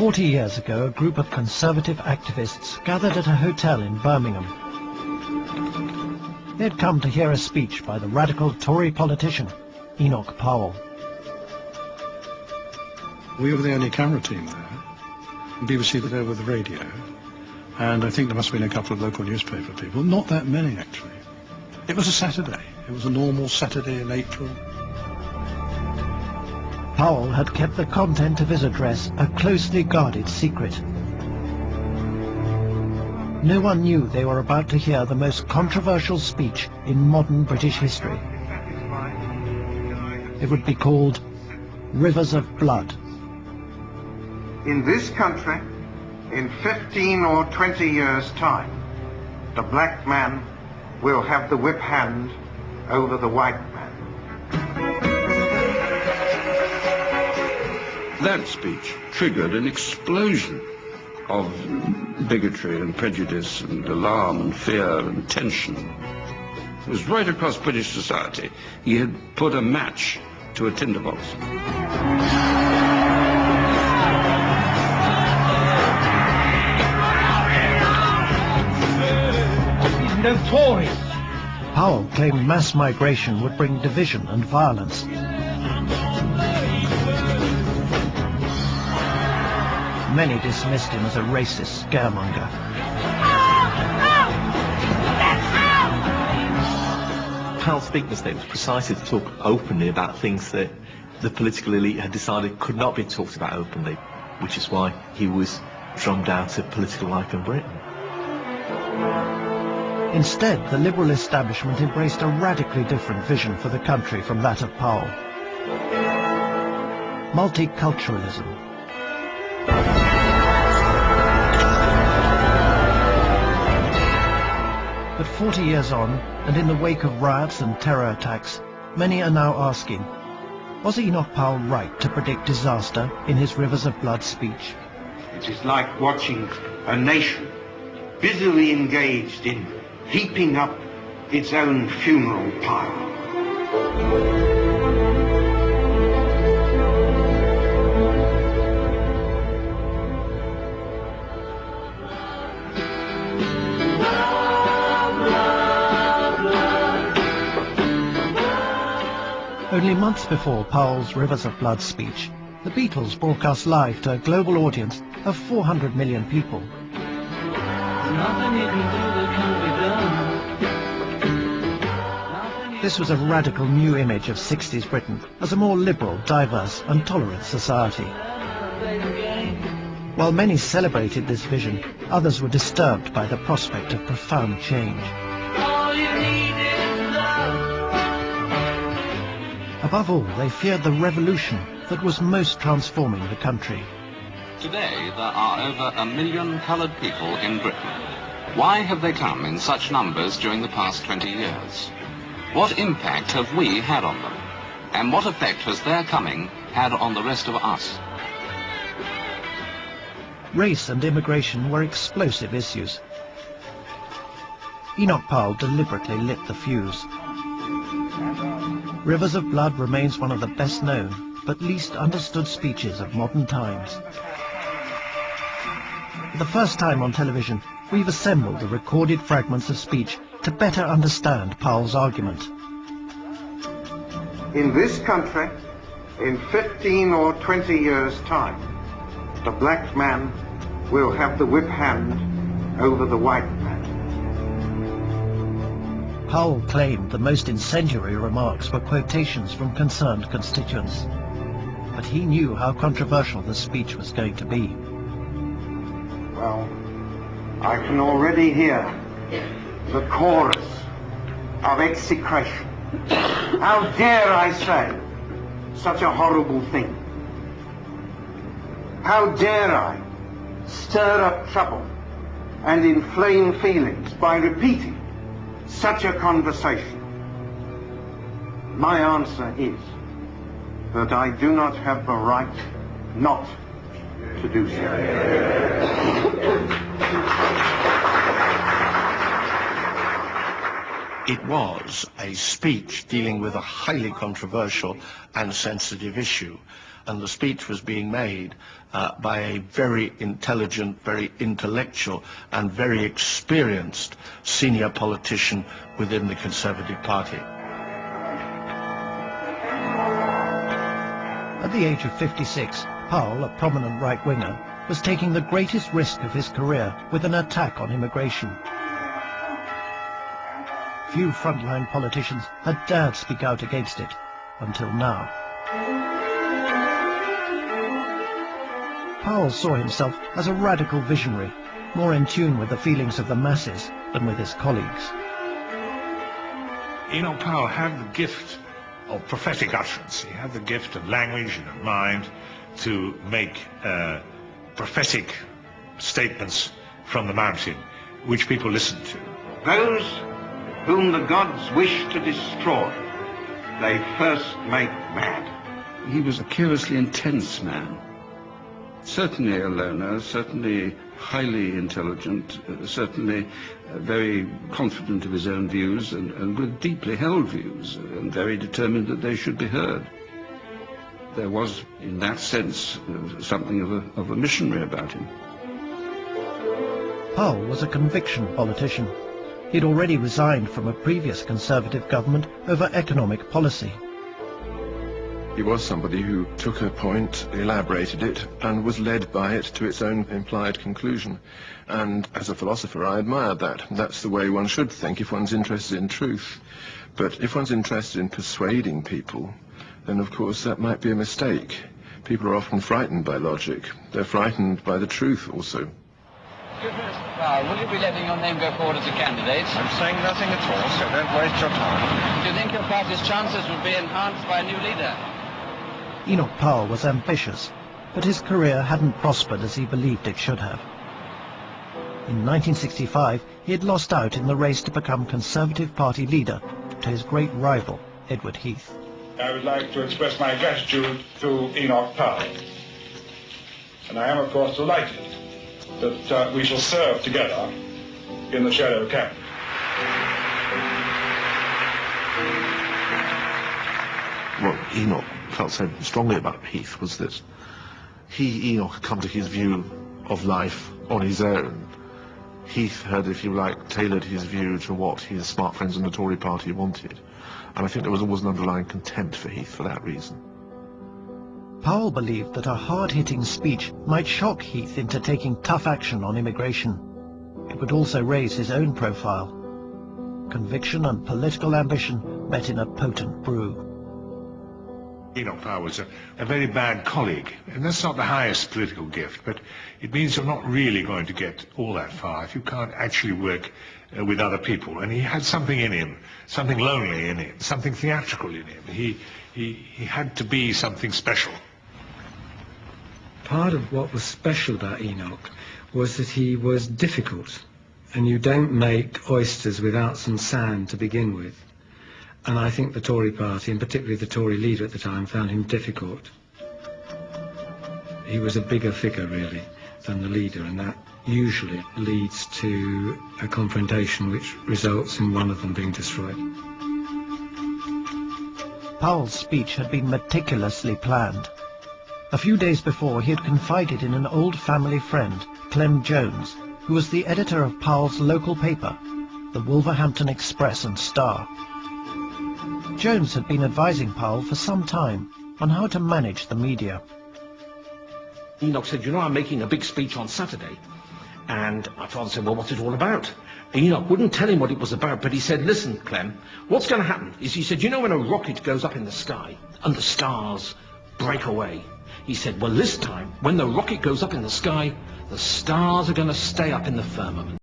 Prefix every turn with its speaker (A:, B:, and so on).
A: 40 years ago, a group of conservative activists gathered at a hotel in Birmingham. They had come to hear a speech by the radical Tory politician, Enoch Powell.
B: We were the only camera team there. BBC were there with the radio, and I think there must have been a couple of local newspaper people. Not that many, actually. It was a Saturday. It was a normal Saturday in April.
A: Powell had kept the content of his address a closely guarded secret. No one knew they were about to hear the most controversial speech in modern British history. It would be called Rivers of Blood.
C: In this country, in 15 or 20 years' time, the black man will have the whip hand over the white man.
D: That speech triggered an explosion of bigotry and prejudice and alarm and fear and tension. It was right across British society. He had put a match to a tinderbox.
A: He's notorious. Powell claimed mass migration would bring division and violence. Many dismissed him as a racist scaremonger.
E: Powell's speaking statement was precisely to talk openly about things that the political elite had decided could not be talked about openly, which is why he was drummed out of political life in Britain.
A: Instead, the liberal establishment embraced a radically different vision for the country from that of Powell. Multiculturalism. But 40 years on, and in the wake of riots and terror attacks, many are now asking, was Enoch Powell right to predict disaster in his Rivers of Blood speech?
C: It is like watching a nation busily engaged in heaping up its own funeral pile.
A: Only months before Powell's Rivers of Blood speech, the Beatles broadcast live to a global audience of 400 million people. This was a radical new image of 60s Britain as a more liberal, diverse and tolerant society. While many celebrated this vision, others were disturbed by the prospect of profound change. Above all, they feared the revolution that was most transforming the country.
F: Today, there are over 1 million coloured people in Britain. Why have they come in such numbers during the past 20 years? What impact have we had on them? And what effect has their coming had on the rest of us?
A: Race and immigration were explosive issues. Enoch Powell deliberately lit the fuse. Rivers of Blood remains one of the best known, but least understood speeches of modern times. For the first time on television, we've assembled the recorded fragments of speech to better understand Powell's argument.
C: In this country, in 15 or 20 years' time, the black man will have the whip hand over the white man.
A: Powell claimed the most incendiary remarks were quotations from concerned constituents. But he knew how controversial the speech was going to be.
C: Well, I can already hear the chorus of execration. How dare I say such a horrible thing? How dare I stir up trouble and inflame feelings by repeating such a conversation? My answer is that I do not have the right not to do so.
G: It was a speech dealing with a highly controversial and sensitive issue, and the speech was being made by a very intelligent, very intellectual and very experienced senior politician within the Conservative Party.
A: At the age of 56, Powell, a prominent right-winger, was taking the greatest risk of his career with an attack on immigration. Few frontline politicians had dared speak out against it until now. Powell saw himself as a radical visionary, more in tune with the feelings of the masses than with his colleagues.
H: Enoch Powell had the gift of prophetic utterance. He had the gift of language and of mind to make prophetic statements from the mountain, which people listened to.
C: Those whom the gods wish to destroy, they first make mad.
D: He was a curiously intense man. Certainly a loner, certainly highly intelligent, certainly very confident of his own views and with deeply held views, and very determined that they should be heard. There was, in that sense, something of a missionary about him.
A: Powell was a conviction politician. He'd already resigned from a previous Conservative government over economic policy.
I: He was somebody who took a point, elaborated it, and was led by it to its own implied conclusion. And as a philosopher, I admired that. That's the way one should think if one's interested in truth. But if one's interested in persuading people, then of course that might be a mistake. People are often frightened by logic. They're frightened by the truth also.
J: Mr. Powell, will you be letting your name go forward as a candidate?
C: I'm saying nothing at all, so don't waste your time.
J: Do you think your party's chances would be enhanced by a new leader?
A: Enoch Powell was ambitious, but his career hadn't prospered as he believed it should have. In 1965, he had lost out in the race to become Conservative Party leader to his great rival, Edward Heath.
K: I would like to express my gratitude to Enoch Powell. And I am, of course, delighted that we shall serve together in the shadow cabinet.
E: What Enoch felt so strongly about Heath was that Enoch, had come to his view of life on his own. Heath had, if you like, tailored his view to what his smart friends in the Tory party wanted. And I think there was always an underlying contempt for Heath for that reason.
A: Powell believed that a hard-hitting speech might shock Heath into taking tough action on immigration. It would also raise his own profile. Conviction and political ambition met in a potent brew.
H: Enoch Powell was a very bad colleague, and that's not the highest political gift, but it means you're not really going to get all that far if you can't actually work with other people. And he had something in him, something lonely in him, something theatrical in him. He had to be something special.
L: Part of what was special about Enoch was that he was difficult, and you don't make oysters without some sand to begin with. And I think the Tory party, and particularly the Tory leader at the time, found him difficult. He was a bigger figure, really, than the leader, and that usually leads to a confrontation which results in one of them being destroyed.
A: Powell's speech had been meticulously planned. A few days before, he had confided in an old family friend, Clem Jones, who was the editor of Powell's local paper, the Wolverhampton Express and Star. Jones had been advising Powell for some time on how to manage the media.
M: Enoch said, you know, I'm making a big speech on Saturday. And my father said, well, what's it all about? Enoch wouldn't tell him what it was about, but he said, listen, Clem, what's going to happen is, he said, you know when a rocket goes up in the sky and the stars break away? He said, well, this time, when the rocket goes up in the sky, the stars are going to stay up in the firmament.